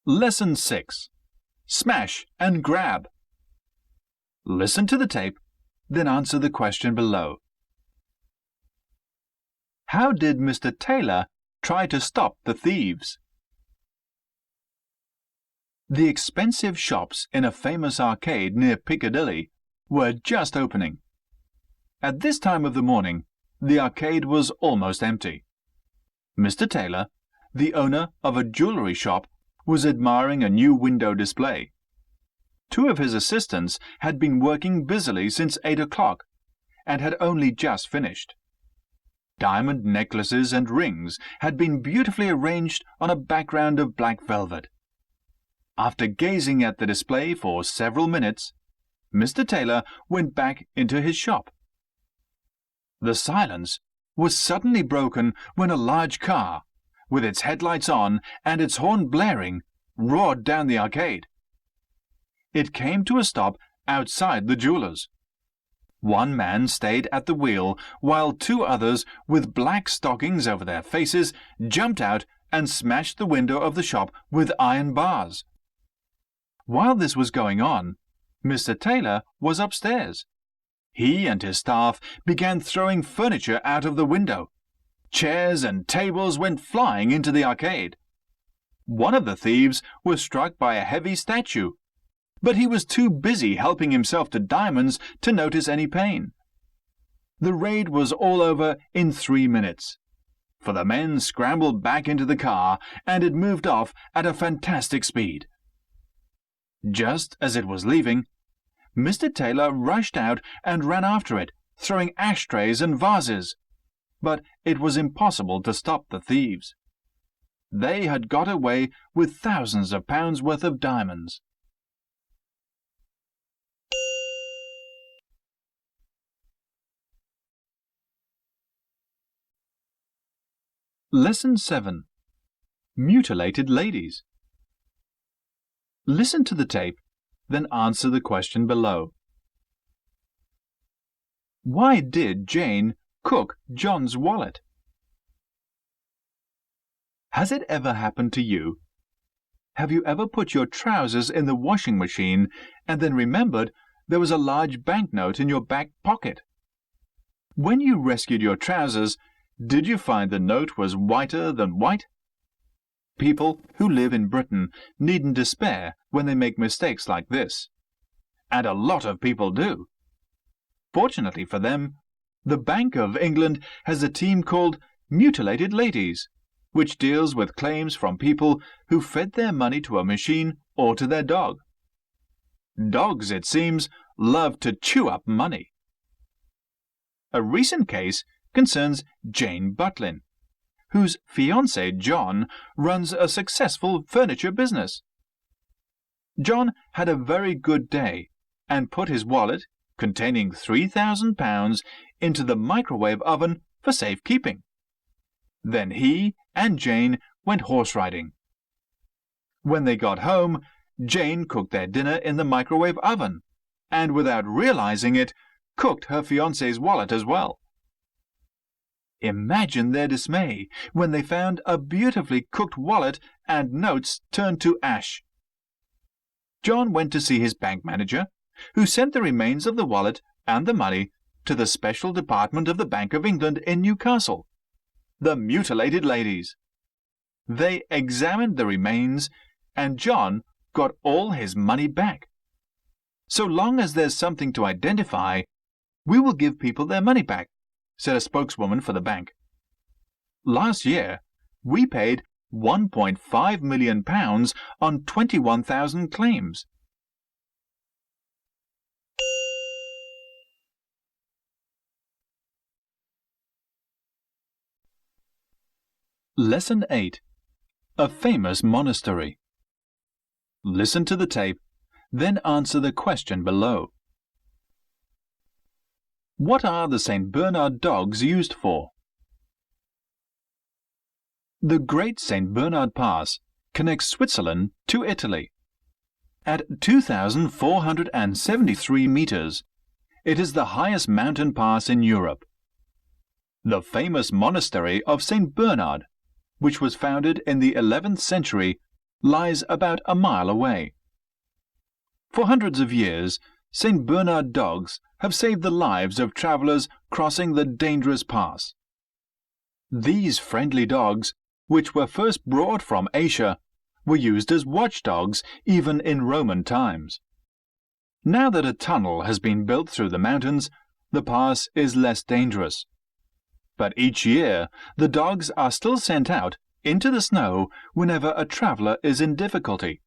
Lesson 6. Smash and grab. Listen to the tape, then answer the question below. How did Mr. Taylor try to stop the thieves? The expensive shops in a famous arcade near Piccadilly were just opening. At this time of the morning, the arcade was almost empty. Mr. Taylor, the owner of a jewellery shop, was admiring a new window display. Two of his assistants had been working busily since 8 o'clock and had only just finished. Diamond necklaces and rings had been beautifully arranged on a background of black velvet. After gazing at the display for several minutes, Mr. Taylor went back into his shop. The silence was suddenly broken when a large car, with its headlights on and its horn blaring, roared down the arcade. It came to a stop outside the jeweller's. One man stayed at the wheel, while two others, with black stockings over their faces, jumped out and smashed the window of the shop with iron bars. While this was going on, Mr. Taylor was upstairs. He and his staff began throwing furniture out of the window. Chairs and tables went flying into the arcade. One of the thieves was struck by a heavy statue, but he was too busy helping himself to diamonds to notice any pain. The raid was all over in 3 minutes, for the men scrambled back into the car and it moved off at a fantastic speed. Just as it was leaving, Mr. Taylor rushed out and ran after it, throwing ashtrays and vases. But it was impossible to stop the thieves. They had got away with thousands of pounds worth of diamonds. Lesson 7. Mutilated ladies. Listen to the tape, then answer the question below. Why did Jane cook John's wallet? Has it ever happened to you? Have you ever put your trousers in the washing machine and then remembered there was a large banknote in your back pocket? When you rescued your trousers, did you find the note was whiter than white? People who live in Britain needn't despair when they make mistakes like this. And a lot of people do. Fortunately for them, the Bank of England has a team called Mutilated Ladies, which deals with claims from people who fed their money to a machine or to their dog. Dogs, it seems, love to chew up money. A recent case concerns Jane Butlin, whose fiancé John runs a successful furniture business. John had a very good day and put his wallet, containing £3,000, into the microwave oven for safekeeping. Then he and Jane went horse riding. When they got home, Jane cooked their dinner in the microwave oven, and without realizing it, cooked her fiancé's wallet as well. Imagine their dismay when they found a beautifully cooked wallet and notes turned to ash. John went to see his bank manager, who sent the remains of the wallet and the money to the special department of the Bank of England in Newcastle, the Mutilated Ladies. They examined the remains, and John got all his money back. So long as there's something to identify, we will give people their money back, said a spokeswoman for the bank. Last year, we paid £1.5 million on 21,000 claims. Lesson 8. A famous monastery. Listen to the tape, then answer the question below. What are the St. Bernard dogs used for? The Great St. Bernard Pass connects Switzerland to Italy. At 2,473 meters, it is the highest mountain pass in Europe. The famous monastery of St. Bernard, which was founded in the 11th century, lies about a mile away. For hundreds of years, St. Bernard dogs have saved the lives of travelers crossing the dangerous pass. These friendly dogs, which were first brought from Asia, were used as watchdogs even in Roman times. Now that a tunnel has been built through the mountains, the pass is less dangerous. But each year, the dogs are still sent out into the snow whenever a traveler is in difficulty.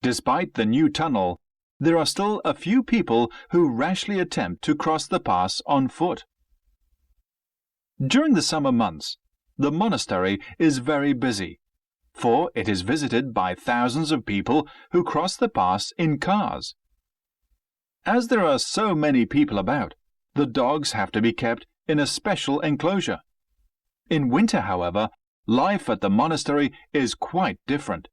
Despite the new tunnel, there are still a few people who rashly attempt to cross the pass on foot. During the summer months, the monastery is very busy, for it is visited by thousands of people who cross the pass in cars. As there are so many people about, the dogs have to be kept in a special enclosure. In winter, however, life at the monastery is quite different.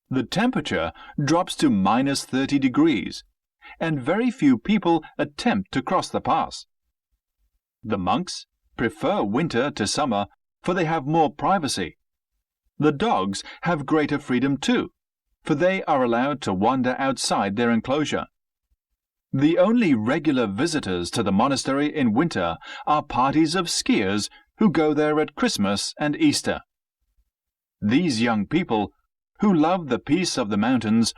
The temperature drops to -30 degrees, and very few people attempt to cross the pass. The monks prefer winter to summer, for they have more privacy. The dogs have greater freedom too, for they are allowed to wander outside their enclosure. The only regular visitors to the monastery in winter are parties of skiers who go there at Christmas and Easter. These young people, who love the peace of the mountains,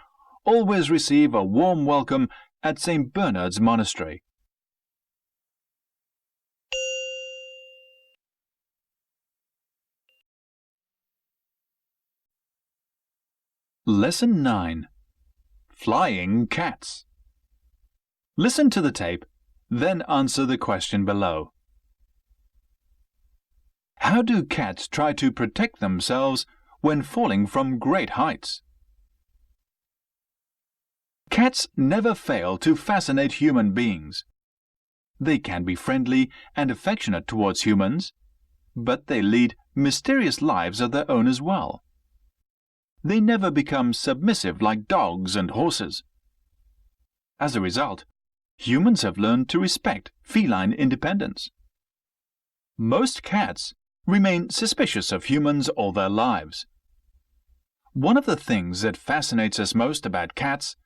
always receive a warm welcome at St. Bernard's Monastery. Lesson 9. Flying Cats. Listen to the tape, then answer the question below. How do cats try to protect themselves when falling from great heights? Cats never fail to fascinate human beings. They can be friendly and affectionate towards humans, but they lead mysterious lives of their own as well. They never become submissive like dogs and horses. As a result, humans have learned to respect feline independence. Most cats remain suspicious of humans all their lives. One of the things that fascinates us most about cats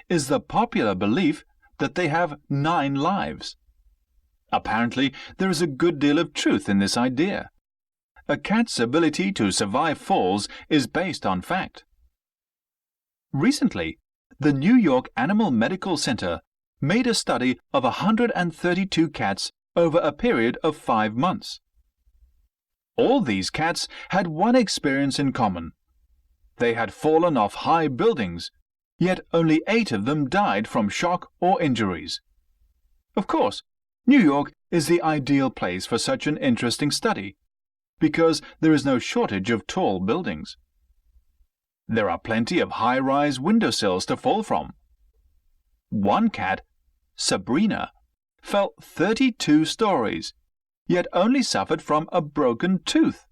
is the popular belief that they have 9 lives. Apparently, there is a good deal of truth in this idea. A cat's ability to survive falls is based on fact. Recently, the New York Animal Medical Center made a study of 132 cats over a period of 5 months. All these cats had one experience in common. They had fallen off high buildings, yet only 8 of them died from shock or injuries. Of course, New York is the ideal place for such an interesting study, because there is no shortage of tall buildings. There are plenty of high-rise windowsills to fall from. One cat, Sabrina, fell 32 stories, yet only suffered from a broken tooth.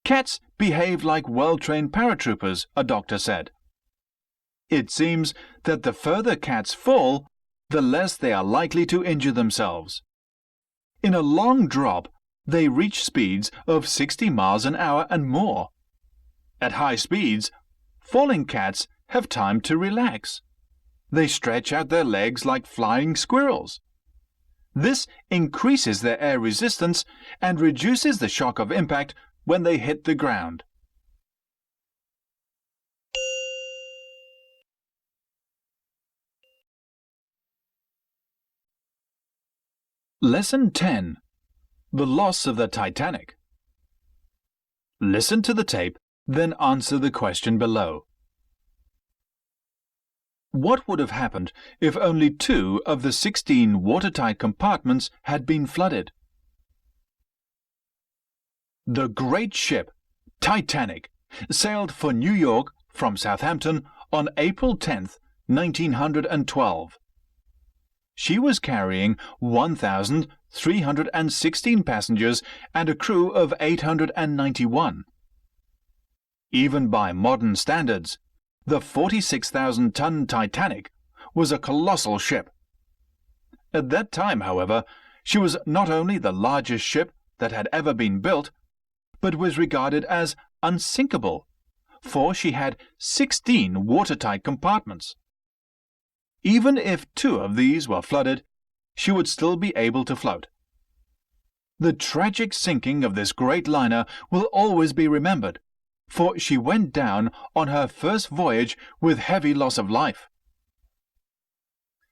Cats behave like well-trained paratroopers, a doctor said. It seems that the further cats fall, the less they are likely to injure themselves. In a long drop, they reach speeds of 60 miles an hour and more. At high speeds, falling cats have time to relax. They stretch out their legs like flying squirrels. This increases their air resistance and reduces the shock of impact when they hit the ground. Lesson 10. The Loss of the Titanic. Listen to the tape, then answer the question below. What would have happened if only 2 of the 16 watertight compartments had been flooded? The great ship, Titanic, sailed for New York from Southampton on April 10, 1912. She was carrying 1,316 passengers and a crew of 891. Even by modern standards, the 46,000-ton Titanic was a colossal ship. At that time, however, she was not only the largest ship that had ever been built, but was regarded as unsinkable, for she had 16 watertight compartments. Even if 2 of these were flooded, she would still be able to float. The tragic sinking of this great liner will always be remembered, for she went down on her first voyage with heavy loss of life.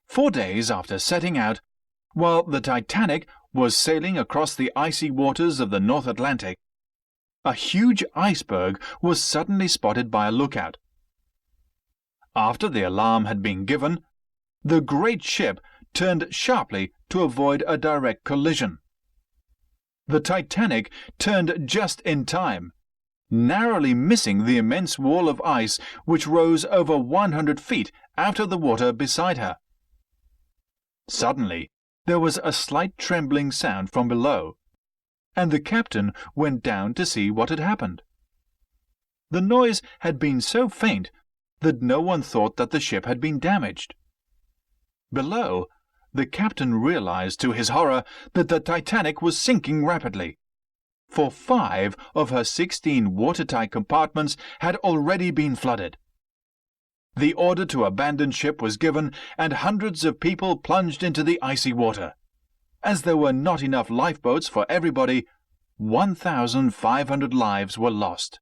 4 days after setting out, while the Titanic was sailing across the icy waters of the North Atlantic, a huge iceberg was suddenly spotted by a lookout. After the alarm had been given, the great ship turned sharply to avoid a direct collision. The Titanic turned just in time, narrowly missing the immense wall of ice which rose over 100 feet out of the water beside her. Suddenly, there was a slight trembling sound from below, and the captain went down to see what had happened. The noise had been so faint that no one thought that the ship had been damaged. Below, the captain realized to his horror that the Titanic was sinking rapidly, for 5 of her 16 watertight compartments had already been flooded. The order to abandon ship was given, and hundreds of people plunged into the icy water. As there were not enough lifeboats for everybody, 1,500 lives were lost.